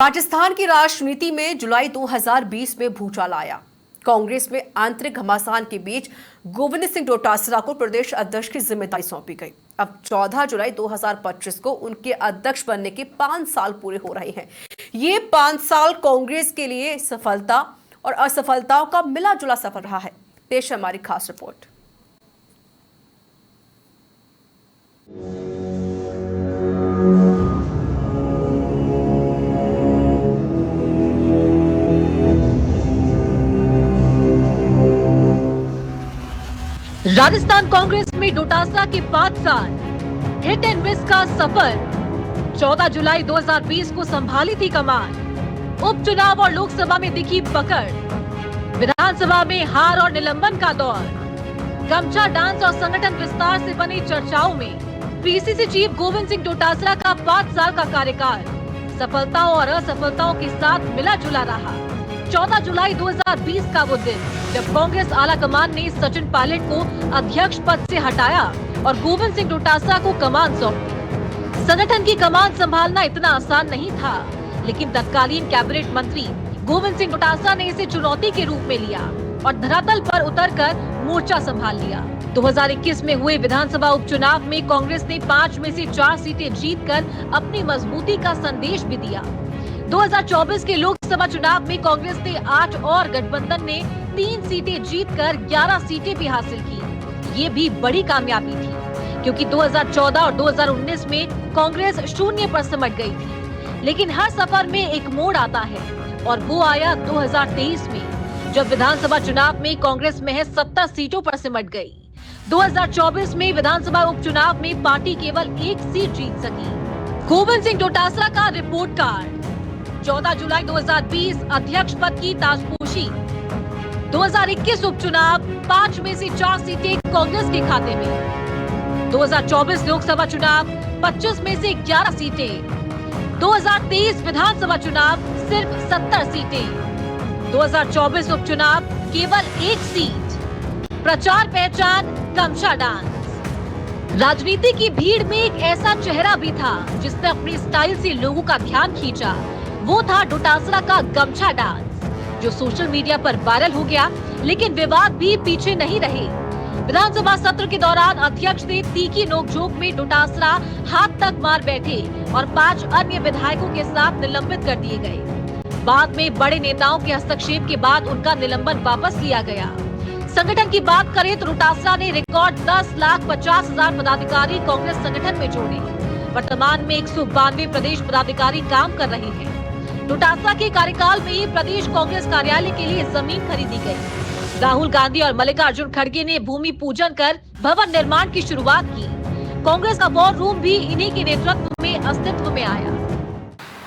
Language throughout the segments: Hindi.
राजस्थान की राजनीति में जुलाई 2020 में भूचाल आया। कांग्रेस में आंतरिक घमासान के बीच गोविंद सिंह डोटासरा को प्रदेश अध्यक्ष की जिम्मेदारी सौंपी गई। अब 14 जुलाई 2025 को उनके अध्यक्ष बनने के 5 साल पूरे हो रहे हैं। ये 5 साल कांग्रेस के लिए सफलता और असफलताओं का मिला जुला सफर रहा है। पेश है हमारी खास रिपोर्ट। राजस्थान कांग्रेस में डोटासरा के 5 साल हिट एंड मिस का सफर। 14 जुलाई 2020 को संभाली थी कमान। उपचुनाव और लोकसभा में दिखी पकड़। विधानसभा में हार और निलंबन का दौर। गमछा डांस और संगठन विस्तार से बनी चर्चाओं में पीसीसी चीफ गोविंद सिंह डोटासरा का 5 साल का कार्यकाल सफलताओं और असफलताओं के साथ मिला जुला रहा। 14 जुलाई 2020 का वो दिन जब कांग्रेस आला कमान ने सचिन पायलट को अध्यक्ष पद से हटाया और गोविंद सिंह डोटासरा को कमान सौंपी। संगठन की कमान संभालना इतना आसान नहीं था, लेकिन तत्कालीन कैबिनेट मंत्री गोविंद सिंह डोटासरा ने इसे चुनौती के रूप में लिया और धरातल पर उतरकर मोर्चा संभाल लिया। 2021 में हुए विधानसभा उपचुनाव में कांग्रेस ने 5 में से 4 सीटें जीतकर अपनी मजबूती का संदेश भी दिया। 2024 के लोकसभा चुनाव में कांग्रेस ने 8 और गठबंधन ने 3 सीटें जीतकर 11 सीटें भी हासिल की। ये भी बड़ी कामयाबी थी, क्योंकि 2014 और 2019 में कांग्रेस शून्य पर सिमट गई थी। लेकिन हर सफर में एक मोड़ आता है और वो आया 2023 में, जब विधानसभा चुनाव में कांग्रेस महज 70 सीटों पर सिमट गई। 2024 में विधानसभा उपचुनाव में पार्टी केवल 1 सीट जीत सकी। गोविंद सिंह डोटासरा का रिपोर्ट कार्ड। 14 जुलाई 2020 अध्यक्ष पद की ताजपोशी। 2021 उपचुनाव 5 में से 4 सीटें कांग्रेस के खाते में। 2024 लोकसभा चुनाव 25 में से 11 सीटें। 2023 विधानसभा चुनाव सिर्फ 70 सीटें। 2024 उपचुनाव केवल 1 सीट। प्रचार पहचान गमछा डांस। राजनीति की भीड़ में एक ऐसा चेहरा भी था जिसने अपनी स्टाइल से लोगों का ध्यान खींचा। वो था डोटासरा का गमछा डांस, जो सोशल मीडिया पर वायरल हो गया। लेकिन विवाद भी पीछे नहीं रहे। विधानसभा सत्र के दौरान अध्यक्ष ने तीखी नोकझोंक में डोटासरा हाथ तक मार बैठे और 5 अन्य विधायकों के साथ निलंबित कर दिए गए। बाद में बड़े नेताओं के हस्तक्षेप के बाद उनका निलंबन वापस लिया गया। संगठन की बात करें तो डोटासरा ने रिकॉर्ड 10,50,000 पदाधिकारी कांग्रेस संगठन में जोड़े। वर्तमान में 192 प्रदेश पदाधिकारी काम कर रहे हैं। डोटासरा के कार्यकाल में ही प्रदेश कांग्रेस कार्यालय के लिए जमीन खरीदी गई। राहुल गांधी और मल्लिकार्जुन खड़गे ने भूमि पूजन कर भवन निर्माण की शुरुआत की। कांग्रेस का वॉर रूम भी इन्हीं के नेतृत्व में अस्तित्व में आया।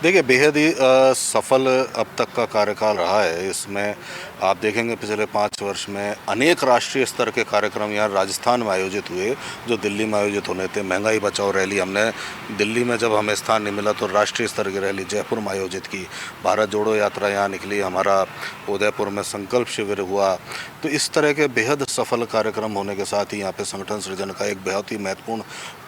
देखिए, बेहद ही सफल अब तक का कार्यकाल रहा है। इसमें आप देखेंगे पिछले 5 वर्ष में अनेक राष्ट्रीय स्तर के कार्यक्रम यहाँ राजस्थान में आयोजित हुए, जो दिल्ली में आयोजित होने थे। महंगाई बचाओ रैली हमने दिल्ली में, जब हमें स्थान नहीं मिला तो राष्ट्रीय स्तर की रैली जयपुर में आयोजित की। भारत जोड़ो यात्रा यहाँ निकली, हमारा उदयपुर में संकल्प शिविर हुआ। तो इस तरह के बेहद सफल कार्यक्रम होने के साथ ही यहाँ पे संगठन सृजन का एक बहुत ही महत्वपूर्ण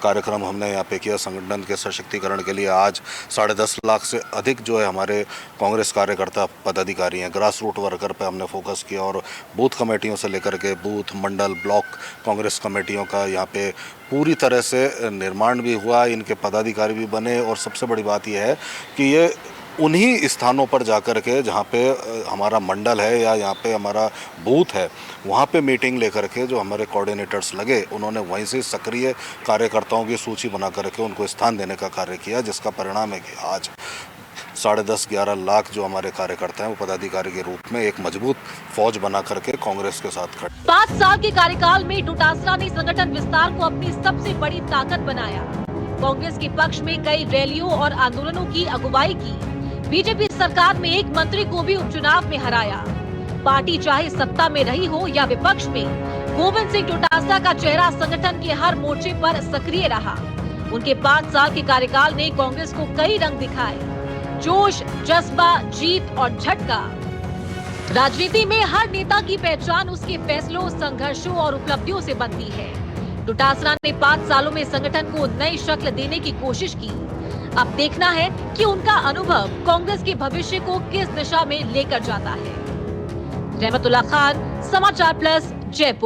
कार्यक्रम हमने यहाँ पे किया। संगठन के सशक्तिकरण के लिए आज 10.5 लाख से अधिक जो है हमारे कांग्रेस कार्यकर्ता पदाधिकारी हैं। ग्रास रूट वर्कर पे हमने फोकस किया और बूथ कमेटियों से लेकर के बूथ, मंडल, ब्लॉक कांग्रेस कमेटियों का यहाँ पे पूरी तरह से निर्माण भी हुआ। इनके पदाधिकारी भी बने और सबसे बड़ी बात यह है कि ये उन्हीं स्थानों पर जाकर के जहाँ पे हमारा मंडल है या यहाँ पे हमारा बूथ है, वहाँ पे मीटिंग लेकर के जो हमारे कोऑर्डिनेटर्स लगे, उन्होंने वहीं से सक्रिय कार्यकर्ताओं की सूची बना करके उनको स्थान देने का कार्य किया, जिसका परिणाम है कि आज 10.5-11 लाख जो हमारे कार्यकर्ता हैं वो पदाधिकारी के रूप में एक मजबूत फौज बना करके कांग्रेस के साथ खड़े। 5 साल के कार्यकाल में डोटासरा ने संगठन विस्तार को अपनी सबसे बड़ी ताकत बनाया। कांग्रेस के पक्ष में कई रैलियों और आंदोलनों की अगुवाई की। बीजेपी सरकार में एक मंत्री को भी उपचुनाव में हराया। पार्टी चाहे सत्ता में रही हो या विपक्ष में, गोविंद सिंह डोटासरा का चेहरा संगठन के हर मोर्चे पर सक्रिय रहा। उनके 5 साल के कार्यकाल ने कांग्रेस को कई रंग दिखाए, जोश, जज्बा, जीत और झटका। राजनीति में हर नेता की पहचान उसके फैसलों, संघर्षों और उपलब्धियों से बनती है। डोटासरा ने 5 सालों में संगठन को नई शक्ल देने की कोशिश की। अब देखना है कि उनका अनुभव कांग्रेस के भविष्य को किस दिशा में लेकर जाता है। रहमतुल्लाह खान, समाचार प्लस, जयपुर।